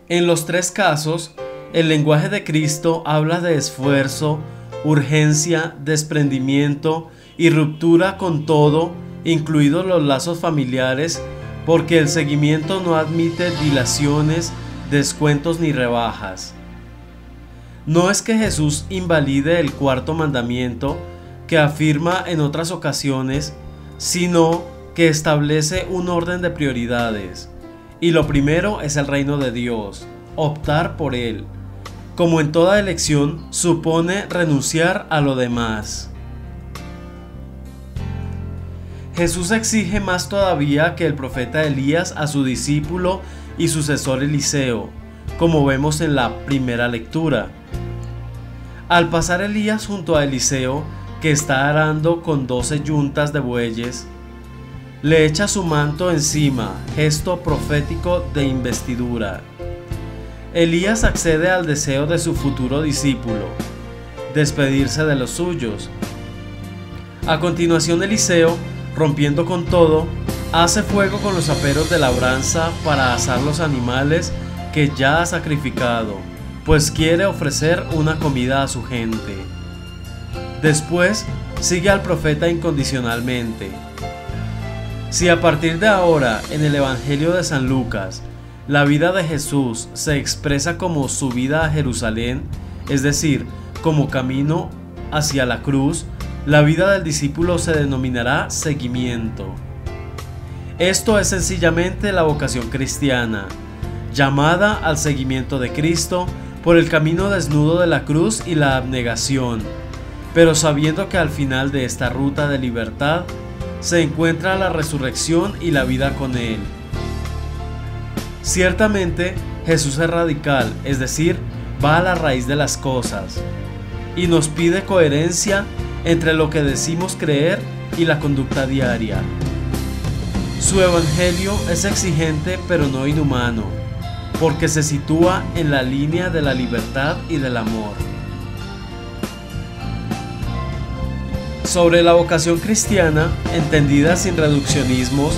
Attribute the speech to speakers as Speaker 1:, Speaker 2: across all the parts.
Speaker 1: En los tres casos, el lenguaje de Cristo habla de esfuerzo, urgencia, desprendimiento y ruptura con todo, incluidos los lazos familiares, porque el seguimiento no admite dilaciones, descuentos ni rebajas. No es que Jesús invalide el cuarto mandamiento, que afirma en otras ocasiones, sino que establece un orden de prioridades. Y lo primero es el reino de Dios, optar por él. Como en toda elección, supone renunciar a lo demás. Jesús exige más todavía que el profeta Elías a su discípulo y sucesor Eliseo, como vemos en la primera lectura. Al pasar Elías junto a Eliseo, que está arando con 12 yuntas de bueyes, le echa su manto encima, gesto profético de investidura. Elías accede al deseo de su futuro discípulo, despedirse de los suyos. A continuación Eliseo, rompiendo con todo, hace fuego con los aperos de labranza para asar los animales que ya ha sacrificado, pues quiere ofrecer una comida a su gente. Después sigue al profeta incondicionalmente. Si a partir de ahora en el Evangelio de San Lucas la vida de Jesús se expresa como subida a Jerusalén, es decir, como camino hacia la cruz, la vida del discípulo se denominará seguimiento. Esto es sencillamente la vocación cristiana, llamada al seguimiento de Cristo por el camino desnudo de la cruz y la abnegación, pero sabiendo que al final de esta ruta de libertad se encuentra la resurrección y la vida con Él. Ciertamente, Jesús es radical, es decir, va a la raíz de las cosas, y nos pide coherencia entre lo que decimos creer y la conducta diaria. Su evangelio es exigente pero no inhumano, porque se sitúa en la línea de la libertad y del amor. Sobre la vocación cristiana, entendida sin reduccionismos,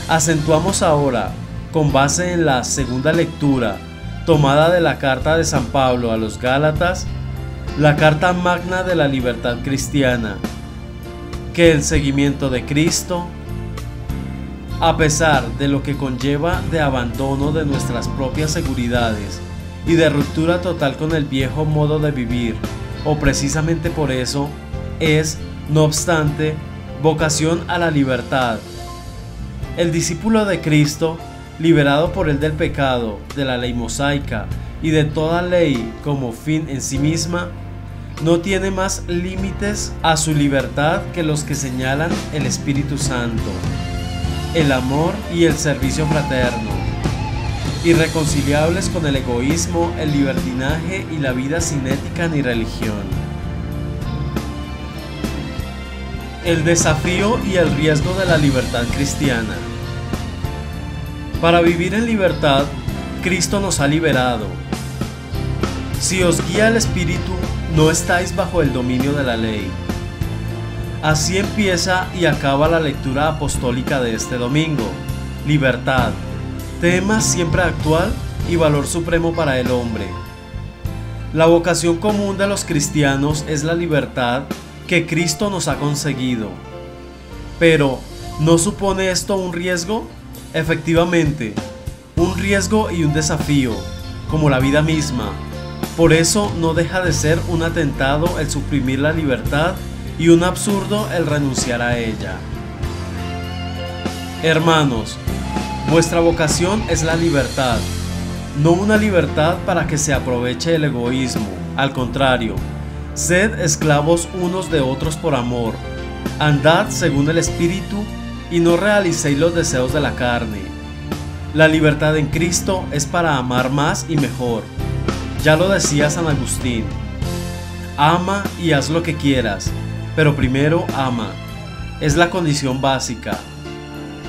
Speaker 1: acentuamos ahora, con base en la segunda lectura, tomada de la carta de San Pablo a los Gálatas, la carta magna de la libertad cristiana, que el seguimiento de Cristo, a pesar de lo que conlleva de abandono de nuestras propias seguridades y de ruptura total con el viejo modo de vivir, o precisamente por eso, es, no obstante, vocación a la libertad. El discípulo de Cristo, liberado por él del pecado, de la ley mosaica y de toda ley como fin en sí misma, no tiene más límites a su libertad que los que señalan el Espíritu Santo, el amor y el servicio fraterno, irreconciliables con el egoísmo, el libertinaje y la vida sin ética ni religión. El desafío y el riesgo de la libertad cristiana. Para vivir en libertad, Cristo nos ha liberado. Si os guía el Espíritu, no estáis bajo el dominio de la ley. Así empieza y acaba la lectura apostólica de este domingo. Libertad, tema siempre actual y valor supremo para el hombre. La vocación común de los cristianos es la libertad que Cristo nos ha conseguido. Pero, ¿no supone esto un riesgo? Efectivamente, un riesgo y un desafío, como la vida misma. Por eso no deja de ser un atentado el suprimir la libertad y un absurdo el renunciar a ella. Hermanos, vuestra vocación es la libertad, no una libertad para que se aproveche el egoísmo, al contrario, sed esclavos unos de otros por amor, andad según el Espíritu y no realicéis los deseos de la carne. La libertad en Cristo es para amar más y mejor. Ya lo decía San Agustín: ama y haz lo que quieras, pero primero ama. Es la condición básica.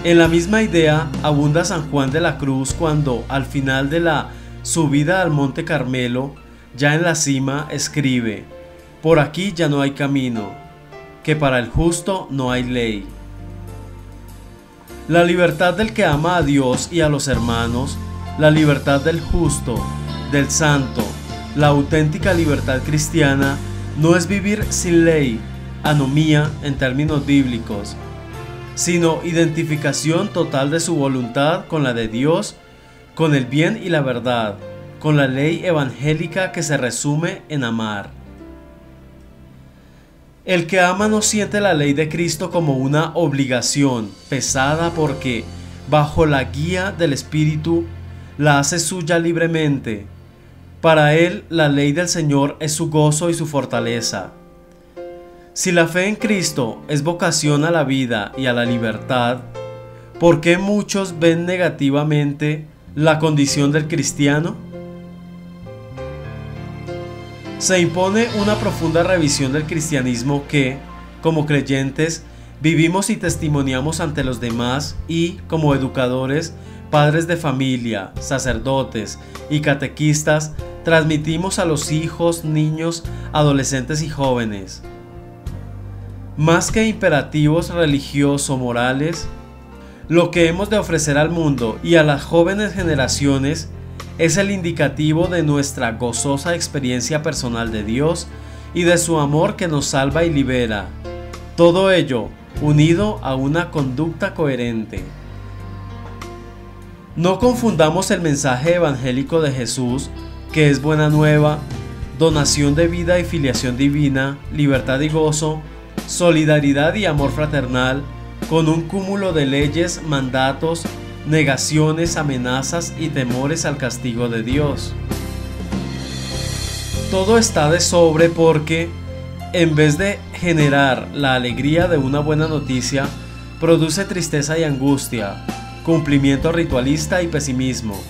Speaker 1: En la misma idea abunda San Juan de la Cruz cuando, al final de la subida al Monte Carmelo, ya en la cima, escribe: por aquí ya no hay camino, que para el justo no hay ley. La libertad del que ama a Dios y a los hermanos la libertad del justo, del santo, la auténtica libertad cristiana no es vivir sin ley, anomía en términos bíblicos, sino identificación total de su voluntad con la de Dios, con el bien y la verdad, con la ley evangélica que se resume en amar. El que ama no siente la ley de Cristo como una obligación pesada porque, bajo la guía del Espíritu, la hace suya libremente. Para él, la ley del Señor es su gozo y su fortaleza. Si la fe en Cristo es vocación a la vida y a la libertad, ¿por qué muchos ven negativamente la condición del cristiano? Se impone una profunda revisión del cristianismo que, como creyentes, vivimos y testimoniamos ante los demás y, como educadores, padres de familia, sacerdotes y catequistas, transmitimos a los hijos, niños, adolescentes y jóvenes. Más que imperativos religioso-morales, lo que hemos de ofrecer al mundo y a las jóvenes generaciones es el indicativo de nuestra gozosa experiencia personal de Dios y de su amor que nos salva y libera. Todo ello unido a una conducta coherente. No confundamos el mensaje evangélico de Jesús, que es buena nueva, donación de vida y filiación divina, libertad y gozo, solidaridad y amor fraternal, con un cúmulo de leyes, mandatos, negaciones, amenazas y temores al castigo de Dios. Todo está de sobre porque, en vez de generar la alegría de una buena noticia, produce tristeza y angustia, cumplimiento ritualista y pesimismo,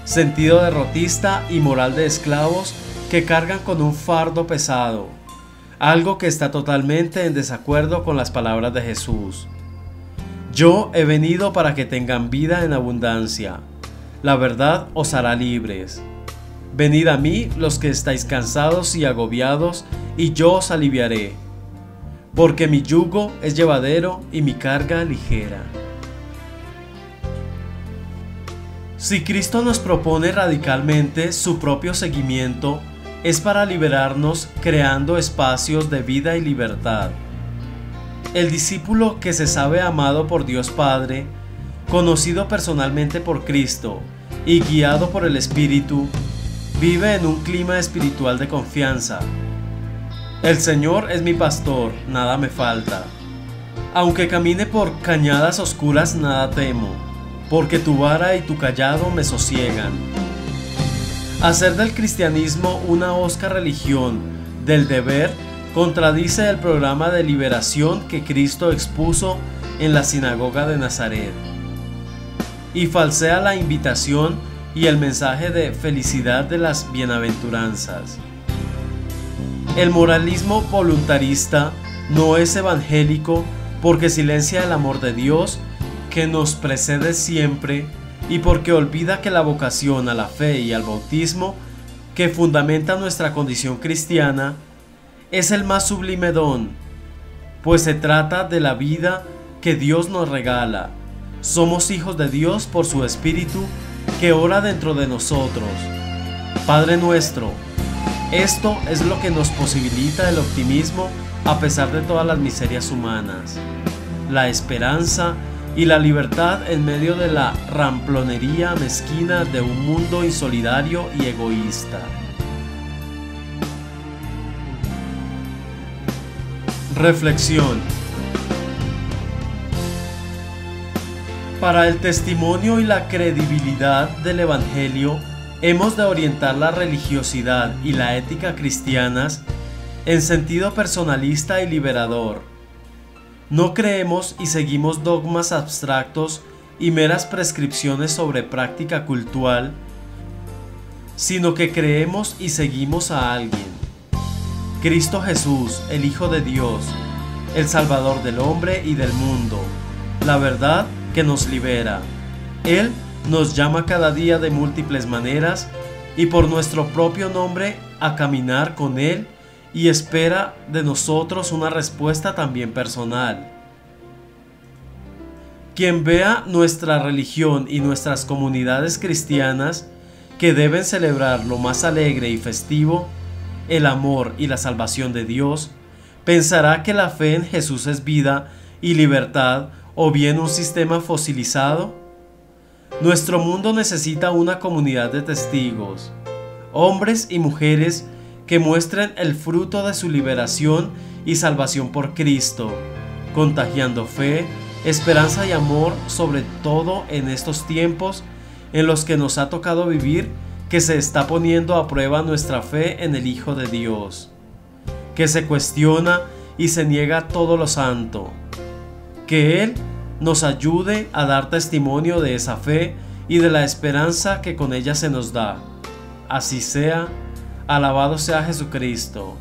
Speaker 1: sentido derrotista y moral de esclavos que cargan con un fardo pesado, algo que está totalmente en desacuerdo con las palabras de Jesús. Yo he venido para que tengan vida en abundancia. La verdad os hará libres. Venid a mí los que estáis cansados y agobiados, y yo os aliviaré. Porque mi yugo es llevadero y mi carga ligera. Si Cristo nos propone radicalmente su propio seguimiento, es para liberarnos creando espacios de vida y libertad. El discípulo que se sabe amado por Dios Padre, conocido personalmente por Cristo y guiado por el Espíritu, vive en un clima espiritual de confianza. El Señor es mi pastor, nada me falta. Aunque camine por cañadas oscuras, nada temo, porque tu vara y tu cayado me sosiegan. Hacer del cristianismo una hosca religión del deber contradice el programa de liberación que Cristo expuso en la sinagoga de Nazaret y falsea la invitación y el mensaje de felicidad de las bienaventuranzas. El moralismo voluntarista no es evangélico porque silencia el amor de Dios que nos precede siempre y porque olvida que la vocación a la fe y al bautismo que fundamenta nuestra condición cristiana es el más sublime don, pues se trata de la vida que Dios nos regala. Somos hijos de Dios por su Espíritu que ora dentro de nosotros. Padre nuestro, esto es lo que nos posibilita el optimismo a pesar de todas las miserias humanas, la esperanza y la libertad en medio de la ramplonería mezquina de un mundo insolidario y egoísta. Reflexión. Para el testimonio y la credibilidad del Evangelio, hemos de orientar la religiosidad y la ética cristianas en sentido personalista y liberador. No creemos y seguimos dogmas abstractos y meras prescripciones sobre práctica cultural, sino que creemos y seguimos a alguien. Cristo Jesús, el Hijo de Dios, el Salvador del hombre y del mundo, la verdad que nos libera. Él nos llama cada día de múltiples maneras y por nuestro propio nombre a caminar con Él y espera de nosotros una respuesta también personal. Quien vea nuestra religión y nuestras comunidades cristianas, que deben celebrar lo más alegre y festivo, el amor y la salvación de Dios, pensará que la fe en Jesús es vida y libertad o bien un sistema fosilizado. Nuestro mundo necesita una comunidad de testigos, hombres y mujeres que muestren el fruto de su liberación y salvación por Cristo, contagiando fe, esperanza y amor, sobre todo en estos tiempos en los que nos ha tocado vivir, que se está poniendo a prueba nuestra fe en el Hijo de Dios, que se cuestiona y se niega todo lo santo. Que Él nos ayude a dar testimonio de esa fe y de la esperanza que con ella se nos da. Así sea. Alabado sea Jesucristo.